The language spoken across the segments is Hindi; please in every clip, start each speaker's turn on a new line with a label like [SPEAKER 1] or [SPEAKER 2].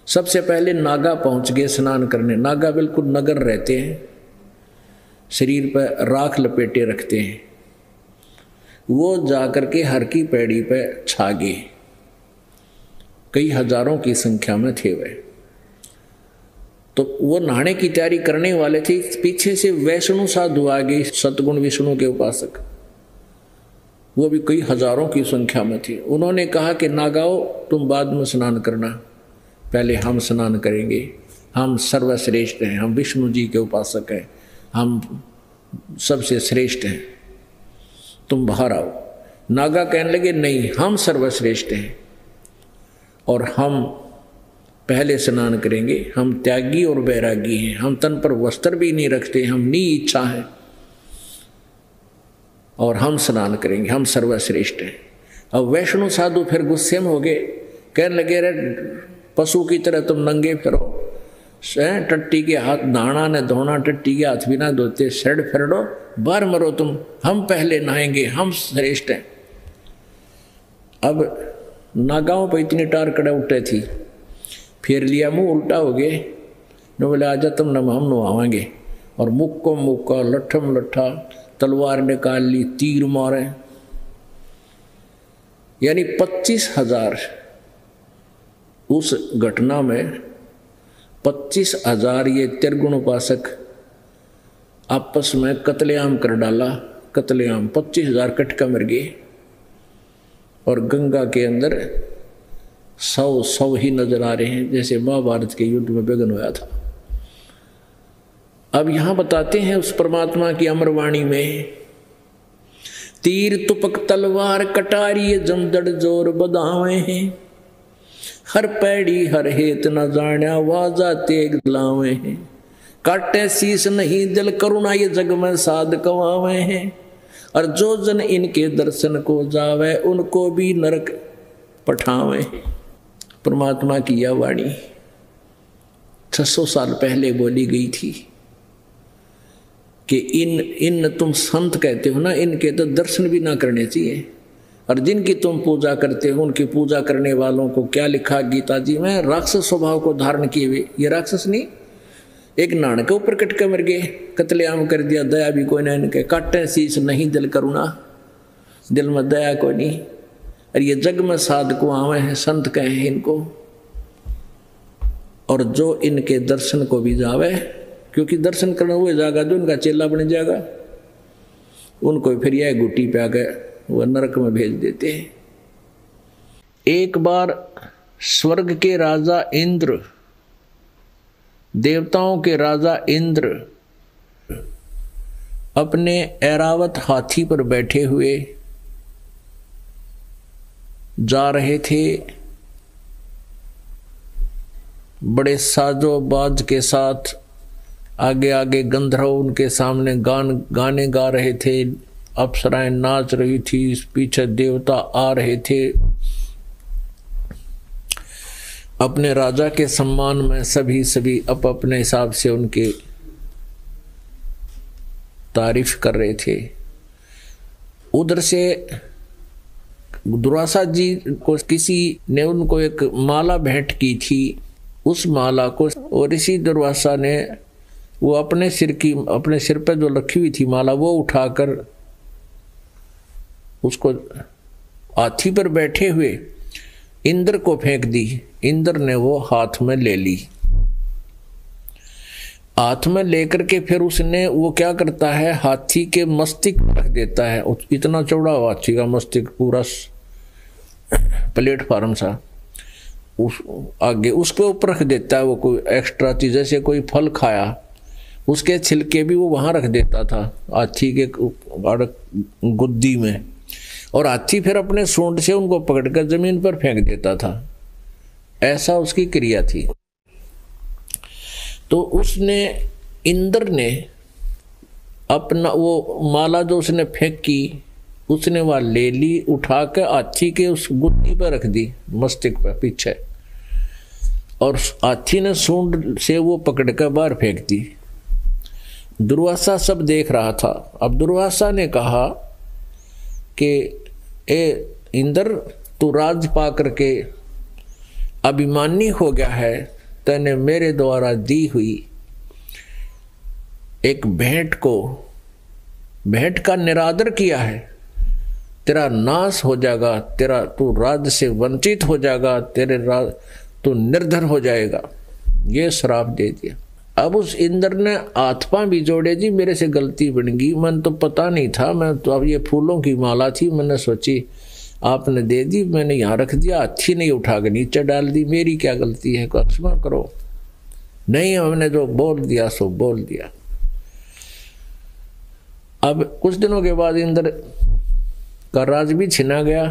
[SPEAKER 1] सबसे पहले नागा पहुंच गए स्नान करने। नागा बिल्कुल नगर रहते हैं, शरीर पर राख लपेटे रखते हैं। वो जाकर के हर की पैड़ी पे छा गए, कई हजारों की संख्या में थे वे। तो वो नहाने की तैयारी करने वाले थे, पीछे से वैष्णु साधु आ गए, सतगुण विष्णु के उपासक, वो भी कई हजारों की संख्या में थे। उन्होंने कहा कि नागाओ तुम बाद में स्नान करना, पहले हम स्नान करेंगे, हम सर्वश्रेष्ठ हैं, हम विष्णु जी के उपासक हैं, हम सबसे श्रेष्ठ हैं, तुम बाहर आओ। नागा कहने लगे नहीं, हम सर्वश्रेष्ठ हैं और हम पहले स्नान करेंगे, हम त्यागी और वैरागी हैं, हम तन पर वस्त्र भी नहीं रखते, हम नी इच्छा है और हम स्नान करेंगे, हम सर्वश्रेष्ठ हैं। अब वैष्णु साधु फिर गुस्से में हो गए, कहने लगे रे पशु की तरह तुम नंगे फिरो, टट्टी के हाथ नहाना न धोना, टट्टी के हाथ भी ना धोते, शर्ट फिरडो, बाहर मरो तुम, हम पहले नहाएंगे, हम श्रेष्ठ हैं। अब नागाओं पर इतनी टार कड़ा उठे थी, फेर लिया मुंह उल्टा हो गए, न बोले आजा तुम न हम नहावाएंगे, और मुख को मुक्का लट्ठम लट्ठा तलवार निकाल ली, तीर मारे, यानी 25,000 उस घटना में 25,000 ये त्रिगुण उपासक आपस में कत्लेआम कर डाला। कत्लेआम 25,000 कटका मर गए और गंगा के अंदर 100 ही नजर आ रहे हैं, जैसे महाभारत के युद्ध में विघ्न होया था। अब यहां बताते हैं उस परमात्मा की अमरवाणी में, तीर तुपक तलवार कटारी जमदड़ जोर बदावे हैं, हर पैड़ी हर हेत न जाण्या वाजा तेग लावे हैं, काटे शीस नहीं दिल करुणा ये जग में साध कवावे हैं, और जो जन इनके दर्शन को जावे उनको भी नरक पठावे हैं। परमात्मा की यह वाणी 600 साल पहले बोली गई थी कि इन तुम संत कहते हो ना, इनके तो दर्शन भी ना करने चाहिए, और जिनकी तुम पूजा करते हो उनकी पूजा करने वालों को क्या लिखा गीता जी में, राक्षस स्वभाव को धारण किए हुए। ये राक्षस नहीं, एक नाण के ऊपर कट के मर गए, कत्लेआम कर दिया, दया भी कोई ना इनके, काटे शीश नहीं दिल करुणा, दिल में दया कोई नहीं, और ये जग में साधको आवे हैं, संत कहे हैं इनको, और जो इनके दर्शन को भी जावे, क्योंकि दर्शन करना हुए जाएगा जो इनका चेला बन जाएगा, उनको फिर यह गुटी पे आ गए वह नरक में भेज देते हैं। एक बार स्वर्ग के राजा इंद्र, देवताओं के राजा इंद्र अपने ऐरावत हाथी पर बैठे हुए जा रहे थे, बड़े साजोबाज के साथ, आगे आगे गंधर्व उनके सामने गाने गा रहे थे, अप्सराएं नाच रही थी, पीछे देवता आ रहे थे, अपने राजा के सम्मान में सभी अपने हिसाब से उनके तारीफ कर रहे थे। उधर से दुर्वासा जी को किसी ने उनको एक माला भेंट की थी, उस माला को और ऋषि दुर्वासा ने वो अपने सिर पर जो रखी हुई थी माला वो उठाकर उसको हाथी पर बैठे हुए इंद्र को फेंक दी। इंद्र ने वो हाथ में ले ली, हाथ में लेकर के फिर उसने वो क्या करता है, हाथी के मस्तिष्क रख देता है, इतना चौड़ा हाथी का मस्तिष्क पूरा प्लेटफार्म सा, उस आगे उसके ऊपर रख देता है वो कोई एक्स्ट्रा चीज, जैसे कोई फल खाया उसके छिलके भी वो वहां रख देता था हाथी के गुद्दी में, और हाथी फिर अपने सूंड से उनको पकड़कर जमीन पर फेंक देता था। ऐसा उसकी क्रिया थी। तो उसने इंद्र ने अपना वो माला जो उसने फेंकी, उसने वह ले ली, उठा के हाथी के उस गुद्दी पर रख दी, मस्तिष्क पर पीछे, और हाथी ने सूंड से वो पकड़ कर बाहर फेंक दी। दुर्वासा सब देख रहा था। अब दुर्वासा ने कहा कि ए इंद्र, तू राज पा करके अभिमानी हो गया है, तूने मेरे द्वारा दी हुई एक भेंट का निरादर किया है, तेरा नाश हो जाएगा, तेरा तू राज्य से वंचित हो जाएगा, तू निर्धन हो जाएगा। ये श्राप दे दिया। अब उस इंद्र ने हाथ-पांव भी जोड़े, जी मेरे से गलती बन गई, मन तो पता नहीं था, मैं तो अब ये फूलों की माला थी, मैंने सोची आपने दे दी, मैंने यहाँ रख दिया, हाथी नहीं उठा के नीचे डाल दी, मेरी क्या गलती है, क्षमा करो। नहीं, हमने जो बोल दिया सो बोल दिया। अब कुछ दिनों के बाद इंद्र का राज भी छिना गया।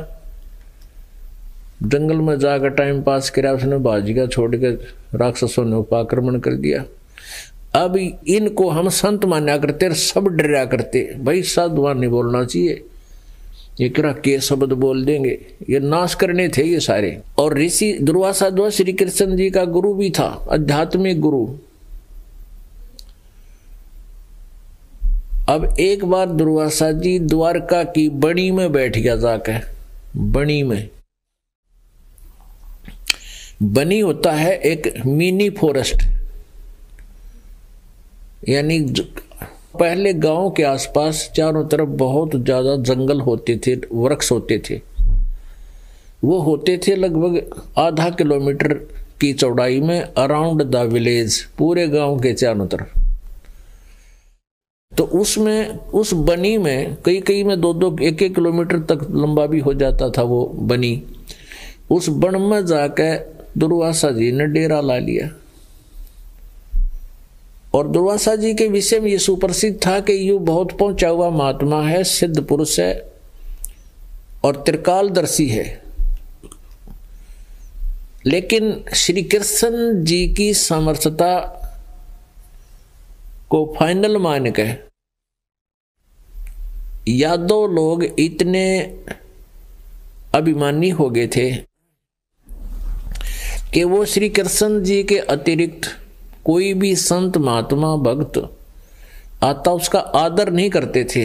[SPEAKER 1] जंगल में जाकर टाइम पास किया उसने, बाजी का छोड़ के राक्षसों ने उपाक्रमण कर दिया। अब इनको हम संत माना करते, सब डरा करते, भाई साधुवान नहीं बोलना चाहिए, ये क्या के शब्द बोल देंगे, ये नाश करने थे ये सारे। और ऋषि दुर्वासा जो श्री कृष्ण जी का गुरु भी था, आध्यात्मिक गुरु। अब एक बार दुर्वासा जी द्वारका की बनी में बैठ गया जाकर। बनी में, बनी होता है एक मिनी फॉरेस्ट, यानी पहले गांव के आसपास चारों तरफ बहुत ज्यादा जंगल होते थे, वृक्ष होते थे। वो होते थे लगभग आधा किलोमीटर की चौड़ाई में, अराउंड द विलेज, पूरे गांव के चारों तरफ। तो उसमें, उस बनी में कई में 1-1 किलोमीटर तक लंबा भी हो जाता था वो बनी। उस बन में जाकर दुर्वासा जी ने डेरा ला लिया। और दुर्वासा जी के विषय में ये सुप्रसिद्ध था कि ये बहुत पहुंचा हुआ महात्मा है, सिद्ध पुरुष है और त्रिकालदर्शी है। लेकिन श्री कृष्ण जी की समर्थता को फाइनल मान के यादव लोग इतने अभिमानी हो गए थे कि वो श्री कृष्ण जी के अतिरिक्त कोई भी संत महात्मा भक्त आता उसका आदर नहीं करते थे,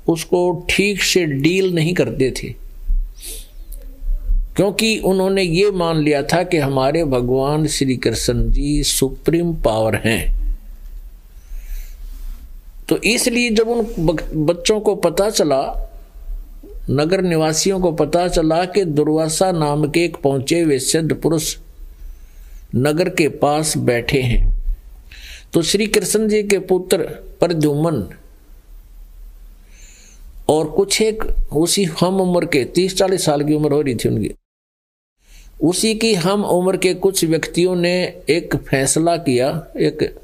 [SPEAKER 1] उसको ठीक से डील नहीं करते थे, क्योंकि उन्होंने ये मान लिया था कि हमारे भगवान श्री कृष्ण जी सुप्रीम पावर हैं। तो इसलिए जब उन बच्चों को पता चला, नगर निवासियों को पता चला कि दुर्वासा नाम के एक पहुंचे हुए सिद्ध पुरुष नगर के पास बैठे हैं, तो श्री कृष्ण जी के पुत्र प्रद्युम्न और कुछ एक उसी हम उम्र के 30-40 साल की उम्र हो रही थी उनकी, उसी की हम उम्र के कुछ व्यक्तियों ने एक फैसला किया, एक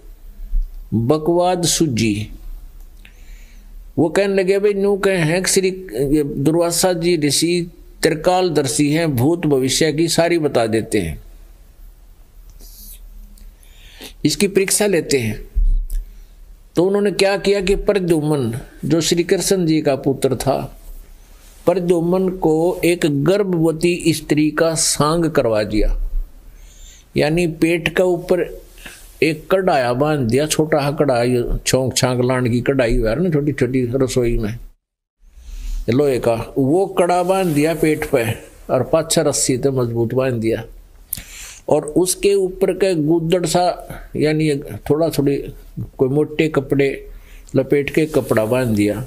[SPEAKER 1] बकवाद सूझी। वो कहने लगे भाई न्यू कहे हैं कि श्री दुर्वासा जी ऋषि त्रिकालदर्शी हैं, भूत भविष्य की सारी बता देते हैं, इसकी परीक्षा लेते हैं। तो उन्होंने क्या किया कि प्रद्युम्न जो श्री कृष्ण जी का पुत्र था, प्रद्युम्न को एक गर्भवती स्त्री का सांग करवा दिया, यानी पेट का ऊपर एक कढ़ाया बांध दिया, छोटा हा कढ़ाई, छोंक छांक लाने की कढ़ाई है ना छोटी छोटी रसोई में लोहे का, वो कड़ा बांध दिया पेट पे और पाछा रस्सी से मजबूत बांध दिया, और उसके ऊपर के गुदड़ सा यानी थोड़ी कोई मोटे कपड़े लपेट के कपड़ा बांध दिया।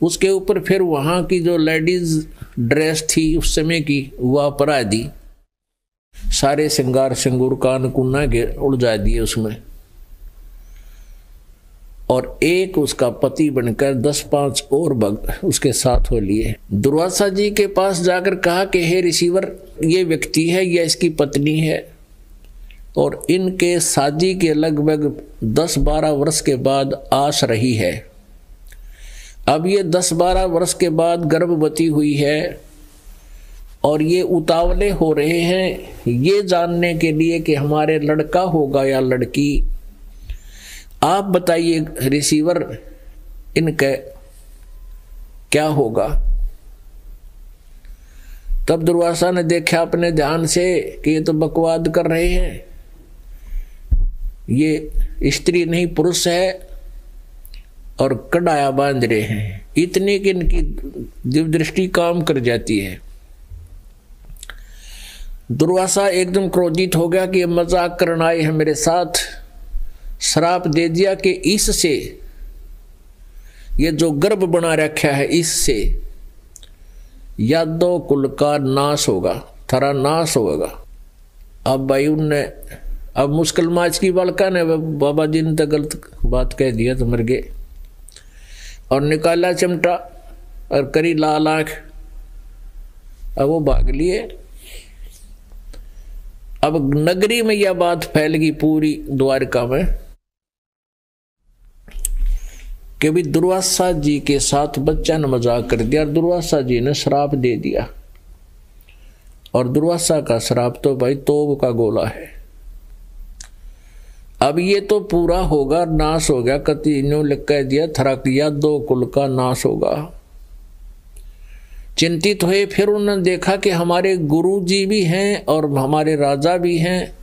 [SPEAKER 1] उसके ऊपर फिर वहाँ की जो लेडीज ड्रेस थी उस समय की वह परा दी, सारे श्रृंगार सिंगूर कान कुन्ना के उलझा दिए उसमें, और एक उसका पति बनकर 10-5 और भक्त उसके साथ हो लिए। दुर्वासा जी के पास जाकर कहा कि हे ऋषिवर, ये व्यक्ति है, यह इसकी पत्नी है, और इनके शादी के लगभग 10-12 वर्ष के बाद आस रही है। अब ये 10-12 वर्ष के बाद गर्भवती हुई है और ये उतावले हो रहे हैं ये जानने के लिए कि हमारे लड़का होगा या लड़की। आप बताइए रिसीवर, इनका क्या होगा। तब दुर्वासा ने देखा अपने ध्यान से कि ये तो बकवाद कर रहे हैं, ये स्त्री नहीं पुरुष है और कड़ाया बांध रहे हैं, इतने कि इनकी दिव्य दृष्टि काम कर जाती है। दुर्वासा एकदम क्रोधित हो गया कि ये मजाक करना आए हैं मेरे साथ। श्राप दे दिया कि इससे, ये जो गर्भ बना रखा है, इससे यादव कुल का नाश होगा, थारा नाश होगा। अब भाई उनने, अब मुश्किल माच की बालका ने बाबा जी ने तो गलत बात कह दिया तो मर गए। और निकाला चिमटा और करी लाल आंख, अब वो भाग लिए। अब नगरी में यह बात फैल गई पूरी द्वारका में कि भी दुर्वासा जी के साथ बच्चा ने मजाक कर दिया और दुर्वासा जी ने श्राप दे दिया। और दुर्वासा का श्राप तो भाई तोप का गोला है। अब ये तो पूरा होगा, नाश हो गया। कति न्यू लिख कह दिया थरक यादव कुल का नाश होगा। चिंतित हुए, फिर उन्होंने देखा कि हमारे गुरु जी भी हैं और हमारे राजा भी हैं।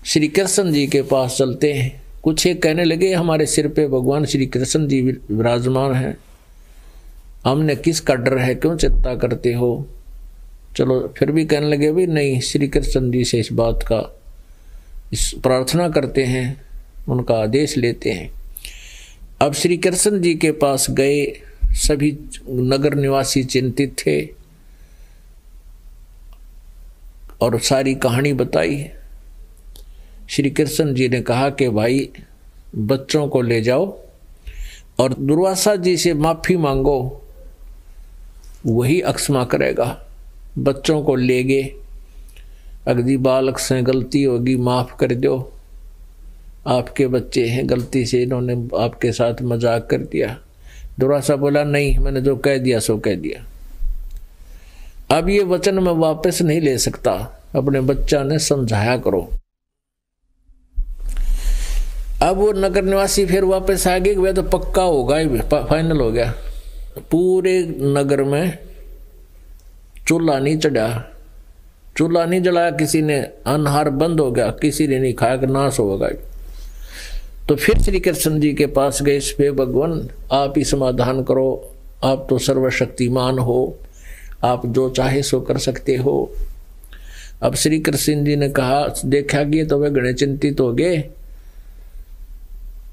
[SPEAKER 1] श्री कृष्ण जी के पास चलते हैं। कुछ एक कहने लगे हमारे सिर पे भगवान श्री कृष्ण जी विराजमान हैं, हमने किसका डर है, क्यों चिंता करते हो। चलो फिर भी कहने लगे भी नहीं, श्री कृष्ण जी से इस बात का इस प्रार्थना करते हैं, उनका आदेश लेते हैं। अब श्री कृष्ण जी के पास गए। सभी नगर निवासी चिंतित थे और सारी कहानी बताई। श्री कृष्ण जी ने कहा कि भाई बच्चों को ले जाओ और दुर्वासा जी से माफी मांगो, वही अक्षमा करेगा। बच्चों को ले गए। अगली बालक से गलती होगी, माफ कर दो, आपके बच्चे हैं, गलती से इन्होंने आपके साथ मजाक कर दिया। दुर्वासा बोला नहीं, मैंने जो कह दिया सो कह दिया। अब ये वचन मैं वापस नहीं ले सकता, अपने बच्चा ने समझाया करो। अब वो नगर निवासी फिर वापस आ गए। वह तो पक्का होगा, फाइनल हो गया। पूरे नगर में चूल्हा नहीं चढ़ा, चूल्हा नहीं जलाया किसी ने, अनहार बंद हो गया, किसी ने नहीं खाया कि नाश होगा। तो फिर श्री कृष्ण जी के पास गए, इस पे भगवान आप ही समाधान करो, आप तो सर्वशक्तिमान हो, आप जो चाहे सो कर सकते हो। अब श्री कृष्ण जी ने कहा, देखा कि तो वे गणे चिंतित हो गए।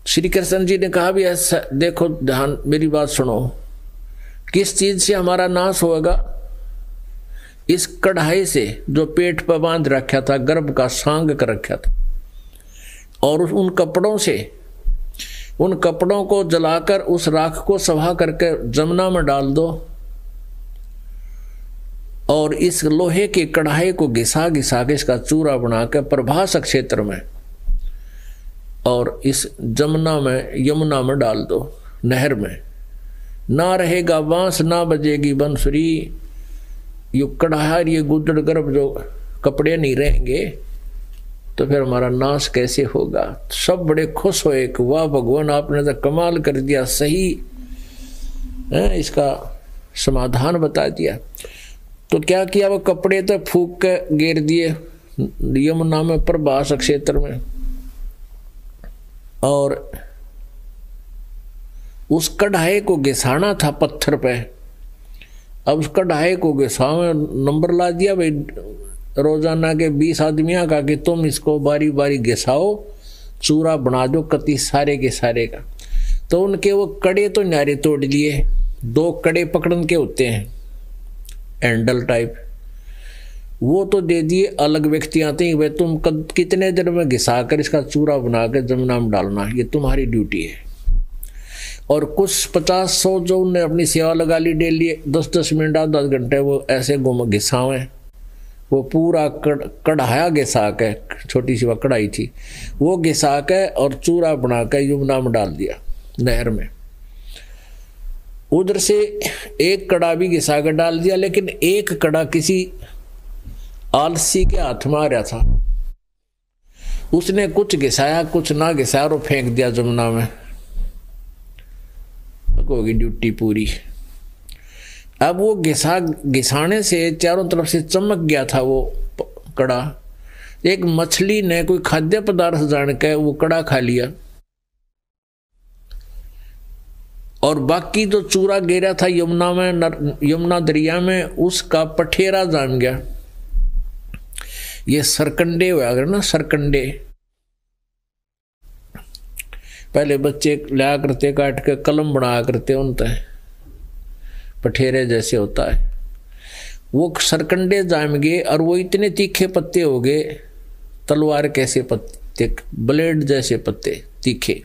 [SPEAKER 1] श्री कृष्ण जी ने कहा भी ऐसा देखो, ध्यान मेरी बात सुनो, किस चीज से हमारा नाश होगा। इस कढ़ाई से जो पेट पर बांध रखा था, गर्भ का सांग कर रखा था, और उन कपड़ों से, उन कपड़ों को जलाकर उस राख को सभा करके जमुना में डाल दो और इस लोहे की कढ़ाई को घिसा घिसा के इसका चूरा बनाकर प्रभास क्षेत्र में और इस जमुना में, यमुना में डाल दो, नहर में। ना रहेगा बांस, ना बजेगी बंसुरी। ये कढ़ाई, ये गुदड़ गर्भ जो कपड़े नहीं रहेंगे तो फिर हमारा नाश कैसे होगा। सब बड़े खुश हुए कि वाह भगवान, आपने तो कमाल कर दिया, सही है, इसका समाधान बता दिया। तो क्या किया, वो कपड़े तो फूंक के गिर दिए यमुना में, प्रभास क्षेत्र में। और उस कढ़ाई को घिसाना था पत्थर पे। अब उस कढ़ाई को घिसावे, नंबर ला दिया भाई रोजाना के 20 आदमियों का कि तुम इसको बारी बारी घिसाओ, चूरा बना दो कति सारे के सारे का। तो उनके वो कड़े तो नारे तोड़ लिए, 2 कड़े पकड़न के होते हैं हैंडल टाइप, वो तो दे दिए। अलग व्यक्ति आते हैं, भाई तुम कितने दिन में घिसा कर इसका चूरा बना कर जमुना में डालना, ये तुम्हारी ड्यूटी है। और कुछ 50-100 जो उनने अपनी सेवा लगा ली डेली, 10-10 मिनट 10 घंटे वो ऐसे घिसावे। वो पूरा कढ़ाया घिसा के, छोटी सी वह कढ़ाई थी, वो घिसा के और चूरा बना के यमुना में डाल दिया, नहर में। उधर से एक कड़ा भी घिसा कर डाल दिया, लेकिन एक कड़ा किसी आलसी के हाथ में आ रहा था। उसने कुछ घिसाया, कुछ ना घिसाया और फेंक दिया जमुना में। होगी ड्यूटी पूरी। अब वो घिसाने से चारों तरफ से चमक गया था वो कड़ा। एक मछली ने कोई खाद्य पदार्थ जान के वो कड़ा खा लिया और बाकी जो चूरा गिरा था यमुना में, यमुना दरिया में, उसका पठेरा जाम गया। ये सरकंडे हुआ कर ना, सरकंडे पहले बच्चे लिया करते काट के कलम बनाया करते, उनते पठेरे जैसे होता है, वो सरकंडे जाम गए और वो इतने तीखे पत्ते हो गए, तलवार कैसे पत्ते, ब्लेड जैसे पत्ते तीखे।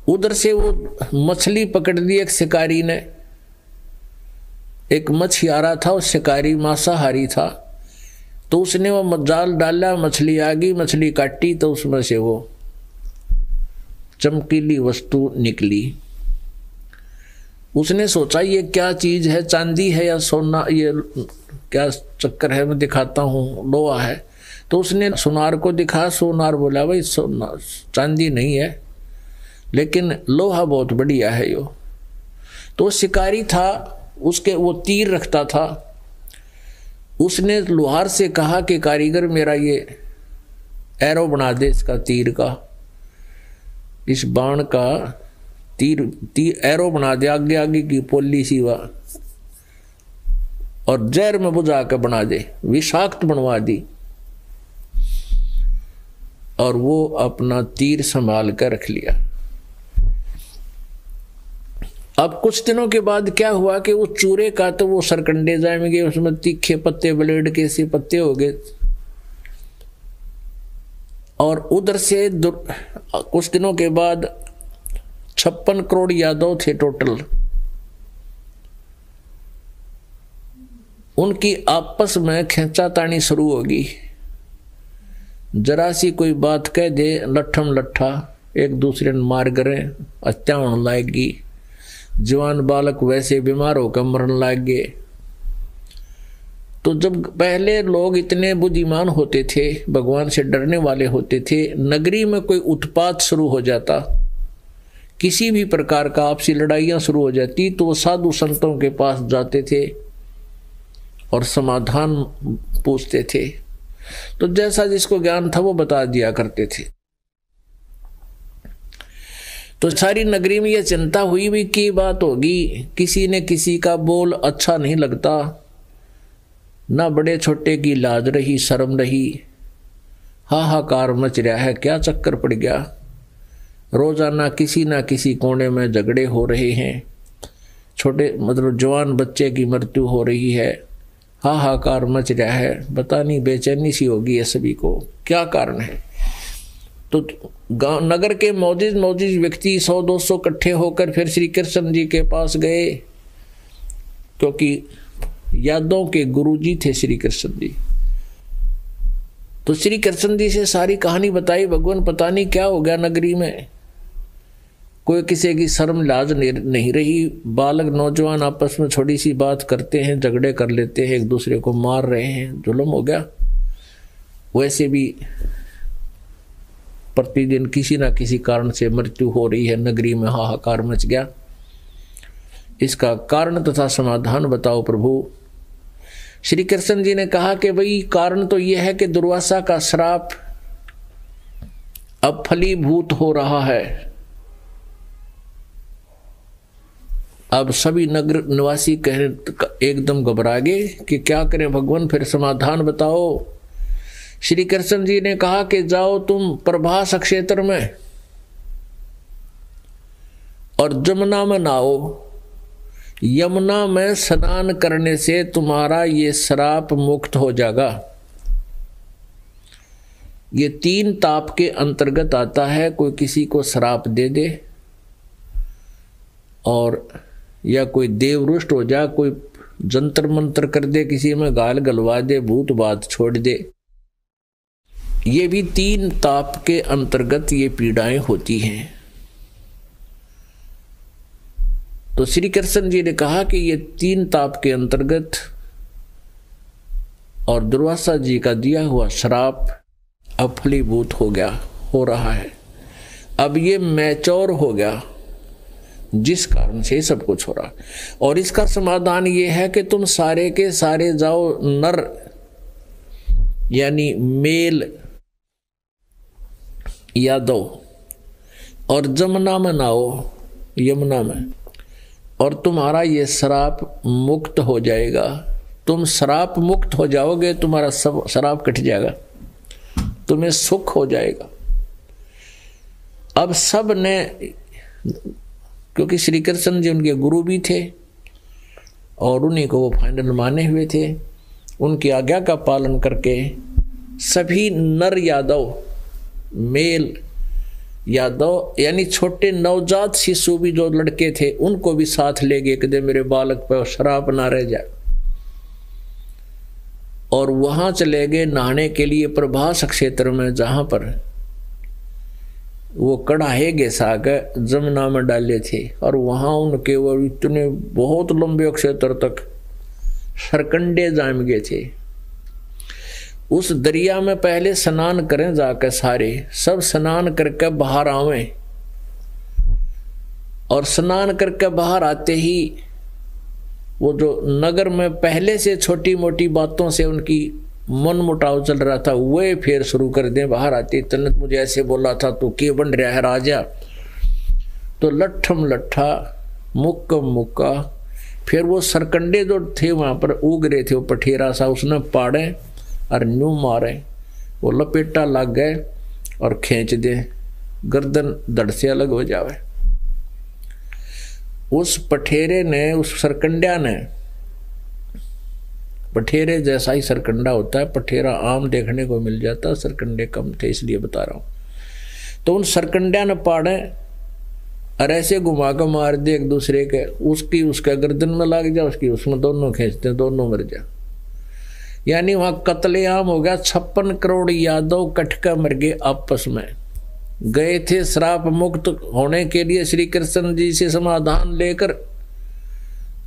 [SPEAKER 1] उधर से वो मछली पकड़ ली एक शिकारी ने, एक मछियारा था, उस शिकारी मांसाहारी था, तो उसने वो जाल डाला, मछली आ गई, मछली काटी तो उसमें से वो चमकीली वस्तु निकली। उसने सोचा ये क्या चीज है, चांदी है या सोना, ये क्या चक्कर है, मैं दिखाता हूँ, लोहा है। तो उसने सुनार को दिखा, सुनार बोला भाई सोना चांदी नहीं है, लेकिन लोहा बहुत बढ़िया है यो। तो शिकारी था, उसके वो तीर रखता था, उसने लोहार से कहा कि कारीगर मेरा ये एरो बना दे, इसका तीर का, इस बाण का तीर एरो बना दे, आगे आगे की पोली सीवा और जहर में बुझा कर बना दे, विषाक्त बनवा दी। और वो अपना तीर संभाल कर रख लिया। अब कुछ दिनों के बाद क्या हुआ कि वो चूरे का तो वो सरकंडे जाएंगे, उसमें तीखे पत्ते, ब्लेड के से पत्ते हो गए। और उधर से कुछ दिनों के बाद 56 करोड़ यादव थे टोटल, उनकी आपस में खींचातानी शुरू होगी। जरा सी कोई बात कह दे, लट्ठम लट्ठा एक दूसरे ने मार करे, हत्या होने लाएगी। जवान बालक वैसे बीमार होकर मरने लग गए। तो जब पहले लोग इतने बुद्धिमान होते थे, भगवान से डरने वाले होते थे, नगरी में कोई उत्पात शुरू हो जाता, किसी भी प्रकार का आपसी लड़ाइयाँ शुरू हो जाती, तो वो साधु संतों के पास जाते थे और समाधान पूछते थे। तो जैसा जिसको ज्ञान था वो बता दिया करते थे। तो सारी नगरी में यह चिंता हुई भी की बात होगी, किसी ने किसी का बोल अच्छा नहीं लगता, ना बड़े छोटे की लाज रही, शर्म रही, हाहाकार मच रहा है, क्या चक्कर पड़ गया। रोजाना किसी ना किसी कोने में झगड़े हो रहे हैं, छोटे मतलब जवान बच्चे की मृत्यु हो रही है, हाहाकार मच रहा है, पता नहीं बेचैनी सी होगी है सभी को, क्या कारण है। तो नगर के मौजिज व्यक्ति 100-200 इकट्ठे होकर फिर श्री कृष्ण जी के पास गए, क्योंकि यादव के गुरुजी थे श्री कृष्ण जी। तो श्री कृष्ण जी से सारी कहानी बताई, भगवान पता नहीं क्या हो गया नगरी में, कोई किसी की शर्म लाज नहीं रही, बालक नौजवान आपस में छोटी सी बात करते हैं, झगड़े कर लेते हैं, एक दूसरे को मार रहे हैं, जुल्म हो गया। वैसे भी प्रतिदिन किसी ना किसी कारण से मृत्यु हो रही है, नगरी में हाहाकार मच गया। इसका कारण तथा समाधान बताओ प्रभु। श्री कृष्ण जी ने कहा कि भाई कारण तो यह है कि दुर्वासा का श्राप अब फलीभूत हो रहा है। अब सभी नगर निवासी एकदम घबरा गए कि क्या करें भगवान, फिर समाधान बताओ। श्री कृष्ण जी ने कहा कि जाओ तुम प्रभास क्षेत्र में और जमुना में नहाओ, यमुना में स्नान करने से तुम्हारा ये श्राप मुक्त हो जाएगा। ये 3 ताप के अंतर्गत आता है, कोई किसी को श्राप दे दे और या कोई देवरुष्ट हो जाए, कोई जंतर मंत्र कर दे, किसी में गाल गलवा दे, भूत बात छोड़ दे, ये भी 3 ताप के अंतर्गत ये पीड़ाएं होती हैं। तो श्री कृष्ण जी ने कहा कि ये 3 ताप के अंतर्गत और दुर्वासा जी का दिया हुआ श्राप अब फलीभूत हो गया, हो रहा है, अब ये मैच्योर हो गया, जिस कारण से सब कुछ हो रहा। और इसका समाधान ये है कि तुम सारे के सारे जाओ नर यानी मेल यादव और जमुना में नहाओ, यमुना में, और तुम्हारा ये श्राप मुक्त हो जाएगा। तुम श्राप मुक्त हो जाओगे, तुम्हारा सब श्राप कट जाएगा, तुम्हें सुख हो जाएगा। अब सब ने, क्योंकि श्री कृष्ण जी उनके गुरु भी थे और उन्हीं को वो फाइनल माने हुए थे, उनकी आज्ञा का पालन करके सभी नर यादव, मेल यादव यानी छोटे नवजात शिशु भी जो लड़के थे उनको भी साथ ले गए, कदे मेरे बालक पर श्राप ना रह जाए। और वहां चले गए नहाने के लिए प्रभास क्षेत्र में, जहां पर वो कड़ाहे गेसा के जमुना में डाले थे। और वहां उनके वो इतने बहुत लंबे क्षेत्र तक सरकंडे जाम गए थे। उस दरिया में पहले स्नान करें जाकर, सारे सब स्नान करके बाहर आवे, और स्नान करके बाहर आते ही वो जो नगर में पहले से छोटी मोटी बातों से उनकी मन मुटाव चल रहा था, वह फिर शुरू कर दें। बाहर आते, तन्नत मुझे ऐसे बोला था, तो क्या बन रहा है राजा? तो लट्ठम लट्ठा मुक्कम मुक्का। फिर वो सरकंडे जो थे वहां पर उग रहे थे, वो पठेरा सा, उसने पाड़े और न्यू मारे, वो लपेटा लग गए और खींच दे, गर्दन धड़ से अलग हो जावे। उस पठेरे ने, उस सरकंडा ने, पठेरे जैसा ही सरकंडा होता है, पठेरा आम देखने को मिल जाता, सरकंडे कम थे इसलिए बता रहा हूं। तो उन सरकंडा ने पाड़े और ऐसे घुमा कर मार दे एक दूसरे के, उसकी उसका गर्दन में लग जा, उसकी उसमें, दोनों खींचते, दोनों मर जा। यानी वहां कत्लेआम हो गया। 56 करोड़ यादव कटका मर गए आपस में। गए थे श्राप मुक्त होने के लिए श्री कृष्ण जी से समाधान लेकर,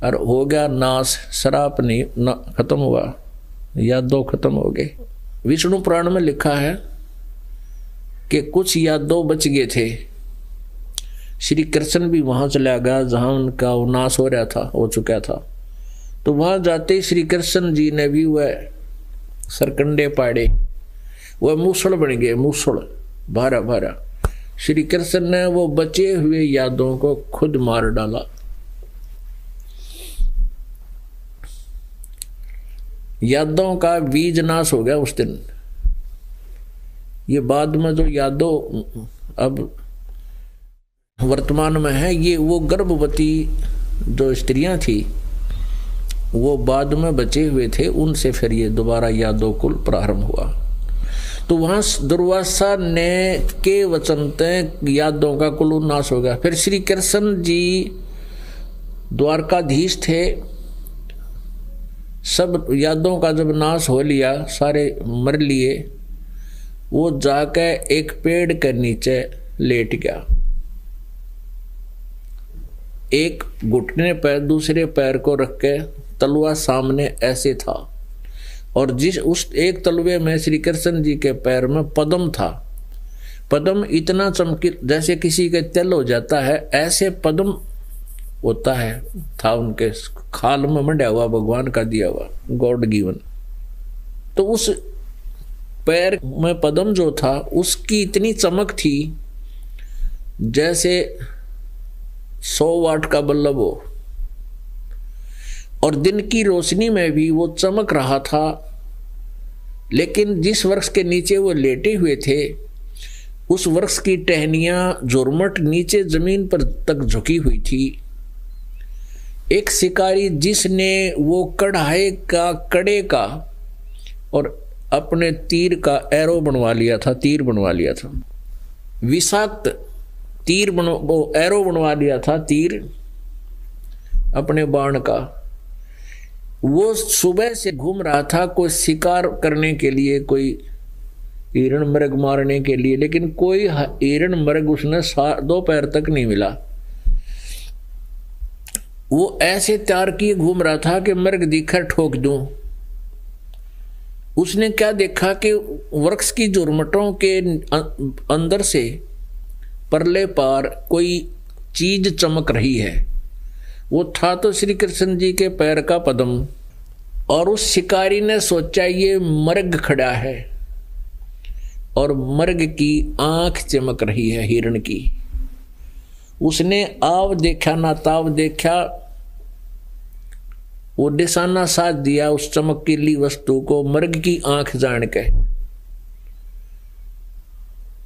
[SPEAKER 1] और हो गया नाश। श्राप नहीं खत्म हुआ, यादव खत्म हो गए। विष्णु पुराण में लिखा है कि कुछ यादव बच गए थे। श्री कृष्ण भी वहां चला गया जहां उनका नाश हो रहा था, हो चुका था। तो वहां जाते ही श्री कृष्ण जी ने भी वह सरकंडे पाड़े, वह मूसड़ बन गए, मूसड़ भारा भारा। श्री कृष्ण ने वो बचे हुए यादों को खुद मार डाला। यादों का बीज नाश हो गया उस दिन। ये बाद में जो यादव अब वर्तमान में है, ये वो गर्भवती जो स्त्रियां थी वो बाद में बचे हुए थे, उनसे फिर ये दोबारा यादव कुल प्रारंभ हुआ। तो वहां दुर्वासा ने के वचन तक यादव का कुल नाश हो गया। फिर श्री कृष्ण जी द्वारकाधीश थे, सब यादव का जब नाश हो लिया, सारे मर लिए, वो जाके एक पेड़ के नीचे लेट गया। एक घुटने पर दूसरे पैर को रख के, तलवा सामने ऐसे था, और जिस उस एक तलवे में श्री कृष्ण जी के पैर में पद्म था। पद्म इतना चमकीला जैसे किसी के तिल हो जाता है, ऐसे पद्म होता है, था उनके खाल में मंडा हुआ, भगवान का दिया हुआ, गॉड गिवन। तो उस पैर में पद्म जो था उसकी इतनी चमक थी जैसे 100 वाट का बल्ब हो, और दिन की रोशनी में भी वो चमक रहा था। लेकिन जिस वृक्ष के नीचे वो लेटे हुए थे, उस वृक्ष की टहनियां झुरमट नीचे जमीन पर तक झुकी हुई थी। एक शिकारी जिसने वो कढ़ाई का कड़े का और अपने तीर का एरो बनवा लिया था, तीर बनवा लिया था, विषाक्त तीर वो एरो बनवा लिया था, तीर अपने बाण का। वो सुबह से घूम रहा था, कोई शिकार करने के लिए, कोई हिरण मृग मारने के लिए, लेकिन कोई हिरण मृग उसने 2 पैर तक नहीं मिला। वो ऐसे तैयार किए घूम रहा था कि मृग दिखकर ठोक दूं। उसने क्या देखा कि वृक्ष की झुरमटों के अंदर से परले पार कोई चीज चमक रही है। वो था तो श्री कृष्ण जी के पैर का पद्म, और उस शिकारी ने सोचा ये मृग खड़ा है, और मृग की आंख चमक रही है हिरण की। उसने आव देखा ना ताव देखा, वो निशाना साध दिया उस चमकीली वस्तु को मृग की आंख जान के,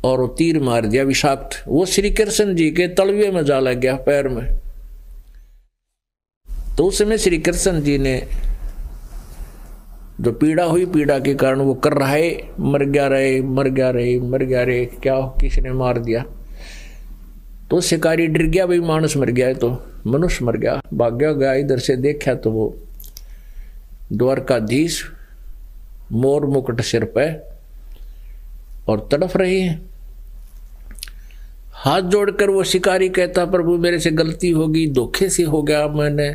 [SPEAKER 1] और वो तीर मार दिया विषाक्त। वो श्री कृष्ण जी के तलवे में जा लग गया, पैर में। तो उस समय श्री कृष्ण जी ने जो पीड़ा हुई, पीड़ा के कारण वो कर रहा है, मर गया रे, मर गया रे, मर गया रे, क्या किसने मार दिया। तो शिकारी डर गया, भाई मानस मर गया है तो मनुष्य मर गया, भाग्य गया। इधर से देखा तो वो द्वारकाधीश मोर मुकुट सिर पे और तड़फ रही है। हाथ जोड़कर वो शिकारी कहता, प्रभु मेरे से गलती होगी, धोखे से हो गया, मैंने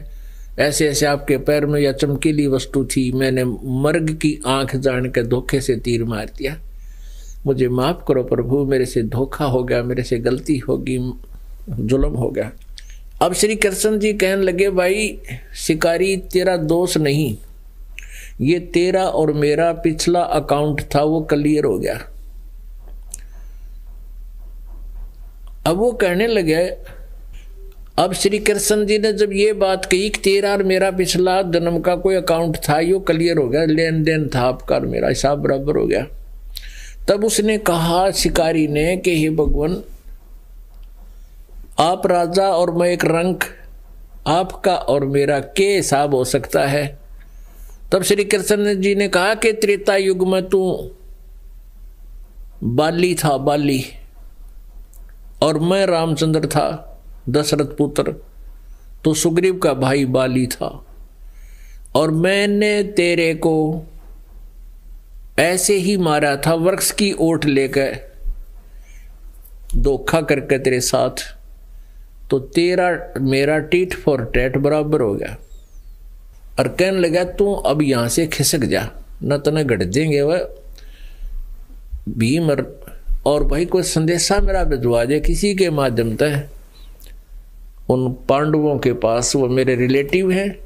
[SPEAKER 1] ऐसे ऐसे आपके पैर में यह चमकीली वस्तु थी, मैंने मर्ग की आंख जान के धोखे से तीर मार दिया, मुझे माफ करो प्रभु, मेरे से धोखा हो गया, मेरे से गलती होगी, जुल्म हो गया। अब श्री कृष्ण जी कहने लगे, भाई शिकारी तेरा दोष नहीं, ये तेरा और मेरा पिछला अकाउंट था, वो क्लियर हो गया। अब वो कहने लगे, अब श्री कृष्ण जी ने जब ये बात कही कि तेरा और मेरा पिछला जन्म का कोई अकाउंट था, यो क्लियर हो गया, लेन देन था आपका और मेरा, हिसाब बराबर हो गया। तब उसने कहा शिकारी ने कि हे भगवान, आप राजा और मैं एक रंक, आपका और मेरा क्या हिसाब हो सकता है। तब श्री कृष्ण जी ने कहा कि त्रेता युग में तू बाली था, बाली, और मैं रामचंद्र था, दशरथ पुत्र, तो सुग्रीव का भाई बाली था, और मैंने तेरे को ऐसे ही मारा था, वृक्ष की ओट लेकर धोखा करके तेरे साथ, तो तेरा मेरा टीट फॉर टैट बराबर हो गया। और कहने लगा, तू अब यहां से खिसक जा, न तने गढ़ देंगे वह भीम। और भाई कोई संदेशा मेरा भिजवा दे किसी के माध्यम से उन पांडवों के पास, वो मेरे रिलेटिव हैं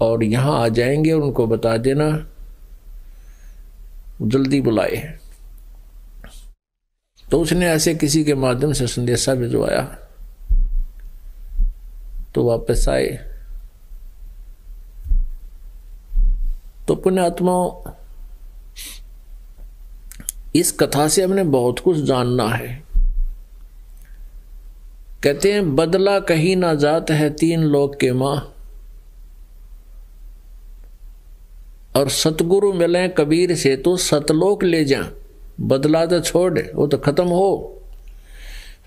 [SPEAKER 1] और यहाँ आ जाएंगे, उनको बता देना जल्दी बुलाए। तो उसने ऐसे किसी के माध्यम से संदेशा भिजवाया, तो वापस आए। तो पुण्यात्माओं, इस कथा से हमने बहुत कुछ जानना है। कहते हैं, बदला कहीं ना जात है तीन लोक के मां, और सतगुरु मिले कबीर से तो सतलोक ले जा। बदला तो छोड़, वो तो खत्म हो।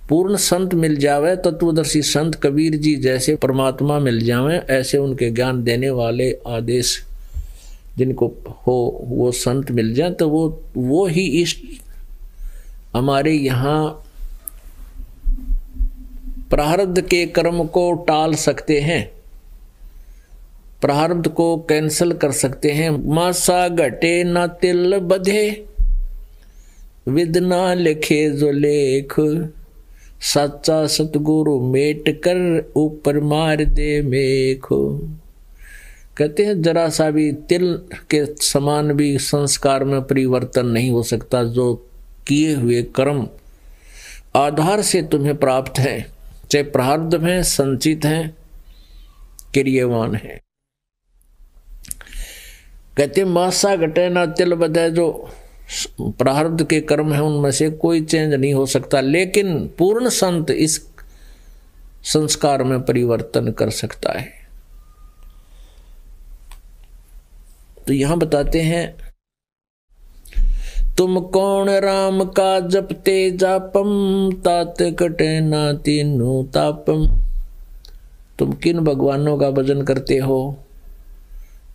[SPEAKER 1] पूर्ण संत मिल जावे, तत्वदर्शी संत कबीर जी जैसे परमात्मा मिल जावे, ऐसे उनके ज्ञान देने वाले आदेश जिनको हो वो संत मिल जाए, तो वो ही इस हमारे यहाँ प्रारब्ध के कर्म को टाल सकते हैं, प्रारब्ध को कैंसल कर सकते हैं। मासा घटे ना तिल बधे, विद ना लिखे जो लेख, सच्चा सतगुरु मेट कर ऊपर मार दे मेख। कहते हैं, जरा सा भी तिल के समान भी संस्कार में परिवर्तन नहीं हो सकता। जो किए हुए कर्म आधार से तुम्हें प्राप्त है, चाहे प्रारब्ध में संचित हैं, क्रियवान है। कहते मासा घटे ना तिल बधे, जो प्रारब्ध के कर्म है उनमें से कोई चेंज नहीं हो सकता, लेकिन पूर्ण संत इस संस्कार में परिवर्तन कर सकता है। तो यहां बताते हैं, तुम कौन राम का जपते जापम, तात कटे ना तीनों तापम। तुम किन भगवानों का भजन करते हो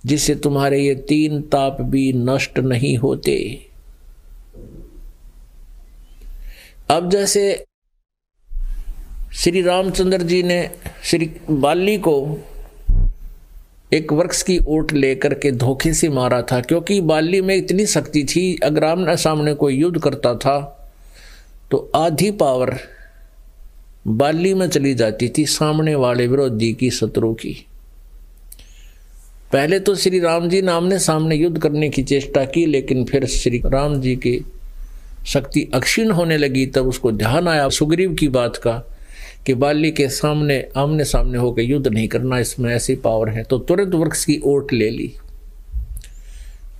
[SPEAKER 1] जिससे तुम्हारे ये तीन ताप भी नष्ट नहीं होते। अब जैसे श्री रामचंद्र जी ने श्री बाली को एक वृक्ष की ओट लेकर के धोखे से मारा था, क्योंकि बाली में इतनी शक्ति थी, अगर आमने सामने कोई युद्ध करता था तो आधी पावर बाली में चली जाती थी सामने वाले विरोधी की, शत्रु की। पहले तो श्री राम जी ने आमने सामने युद्ध करने की चेष्टा की, लेकिन फिर श्री राम जी की शक्ति अक्षीण होने लगी। तब उसको ध्यान आया सुग्रीव की बात का कि बाली के सामने आमने सामने होकर युद्ध नहीं करना, इसमें ऐसी पावर है, तो तुरंत वृक्ष की ओट ले ली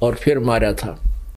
[SPEAKER 1] और फिर मारा था।